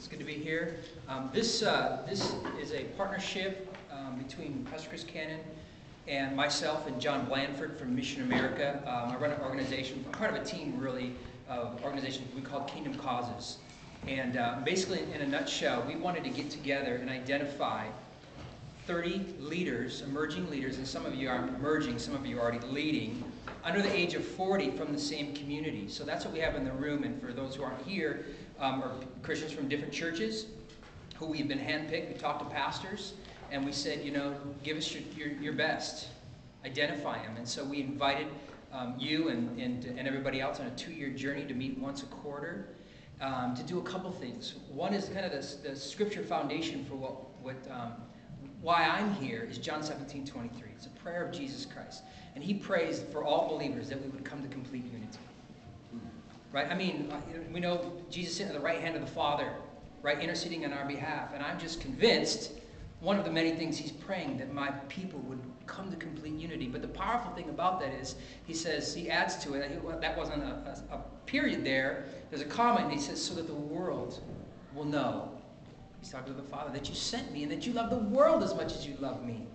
good to be here. This is a partnership between Pastor Chris Cannon and myself and John Blandford from Mission America. I run an organization. I'm part of a team, really, of organizations we call Kingdom Causes. And basically, in a nutshell, we wanted to get together and identify 30 leaders, emerging leaders, and some of you aren't emerging, some of you are already leading, under the age of 40 from the same community. So that's what we have in the room, and for those who aren't here, are Christians from different churches who we've been handpicked. We talked to pastors, and we said, you know, give us your best. Identify them. And so we invited you and everybody else on a 2-year journey to meet once a quarter to do a couple things. One is kind of the scripture foundation for why I'm here is John 17:23. It's a prayer of Jesus Christ. And he prays for all believers that we would come to complete unity. Right? I mean, we know Jesus sitting at the right hand of the Father, right, interceding on our behalf. And I'm just convinced one of the many things he's praying that my people would come to complete unity. But the powerful thing about that is, he adds to it, that wasn't a period there. There's a comma, and he says, so that the world will know. He's talking to the Father, that you sent me and that you love the world as much as you love me.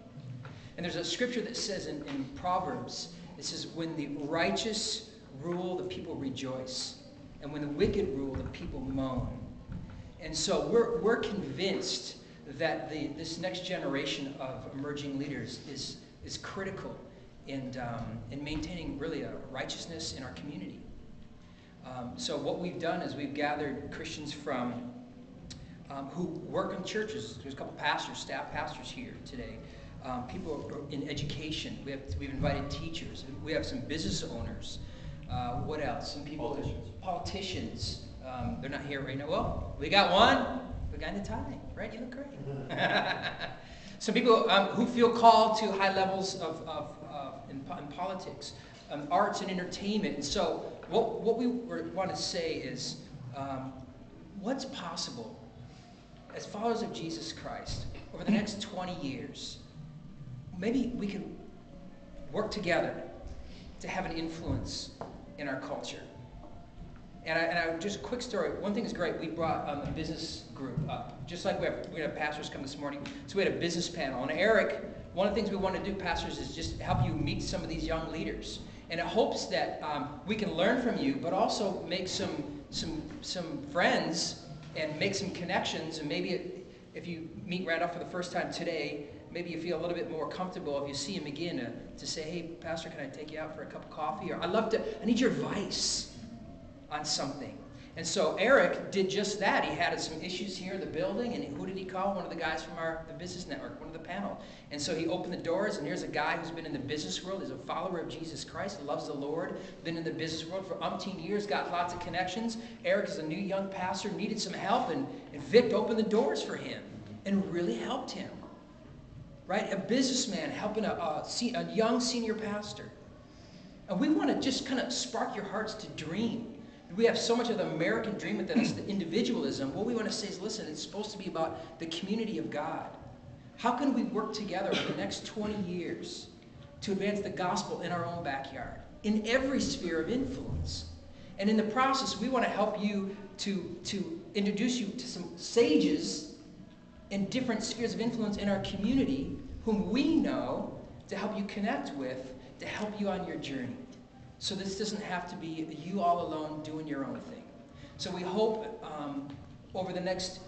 And there's a scripture that says in Proverbs, it says, when the righteous rule, the people rejoice. And when the wicked rule, the people moan. And so we're convinced that this next generation of emerging leaders is critical in maintaining really a righteousness in our community. So what we've done is we've gathered Christians from who work in churches. There's a couple pastors, staff pastors here today. People in education. We've invited teachers. We have some business owners. What else? Some people. Politicians. They're not here right now. Well, we got one. The guy in the tie, right? You look great. Some people who feel called to high levels in politics, arts and entertainment. And so what we want to say is, what's possible as followers of Jesus Christ over the next 20 years? Maybe we can work together to have an influence in our culture. And just a quick story. One thing is great. We brought a business group up, just like we had pastors come this morning. So we had a business panel. And Eric, one of the things we want to do, pastors, is just help you meet some of these young leaders. And it hopes that we can learn from you, but also make some friends and make some connections. And maybe if you meet Randolph for the first time today, maybe you feel a little bit more comfortable if you see him again to say, hey, Pastor, can I take you out for a cup of coffee? Or I need your advice on something. And so Eric did just that. He had some issues here in the building, and who did he call? One of the guys from the business network, one of the panel. And so he opened the doors, and here's a guy who's been in the business world. He's a follower of Jesus Christ, loves the Lord, been in the business world for umpteen years, got lots of connections. Eric is a new young pastor, needed some help, and Vic opened the doors for him and really helped him. Right? A businessman helping a young senior pastor. And we want to just kind of spark your hearts to dream. We have so much of the American dream within us, the individualism. What we want to say is, listen, it's supposed to be about the community of God. How can we work together over the next 20 years to advance the gospel in our own backyard, in every sphere of influence? And in the process, we want to help you to introduce you to some sages in different spheres of influence in our community whom we know to help you connect with, to help you on your journey. So this doesn't have to be you all alone doing your own thing. So we hope over the next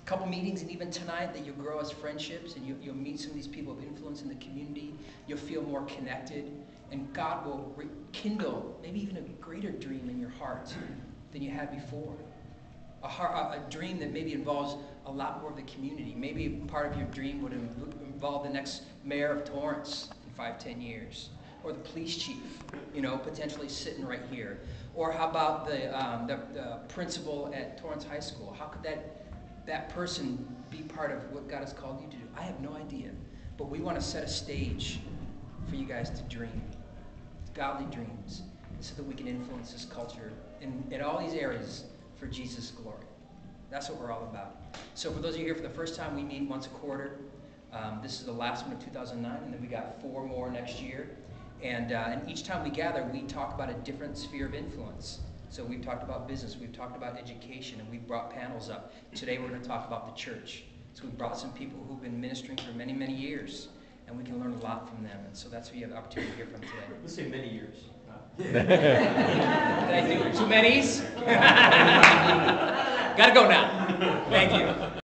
couple meetings and even tonight that you'll grow as friendships and you'll meet some of these people of influence in the community. You'll feel more connected, and God will rekindle maybe even a greater dream in your heart than you had before. A dream that maybe involves a lot more of the community. Maybe part of your dream would involve the next mayor of Torrance in 5-10 years. Or the police chief, potentially sitting right here. Or how about the principal at Torrance High School? How could that person be part of what God has called you to do? I have no idea. But we want to set a stage for you guys to dream. Godly dreams. So that we can influence this culture in all these areas for Jesus' glory. That's what we're all about. So for those of you here for the first time, we meet once a quarter. This is the last one of 2009, and then we got 4 more next year. And each time we gather, we talk about a different sphere of influence. So we've talked about business, we've talked about education, and we've brought panels up. Today we're going to talk about the church. So we've brought some people who've been ministering for many, many years, and we can learn a lot from them. And so that's what you have the opportunity to hear from today. Let's say many years. Did I do too many's? Gotta go now. Thank you.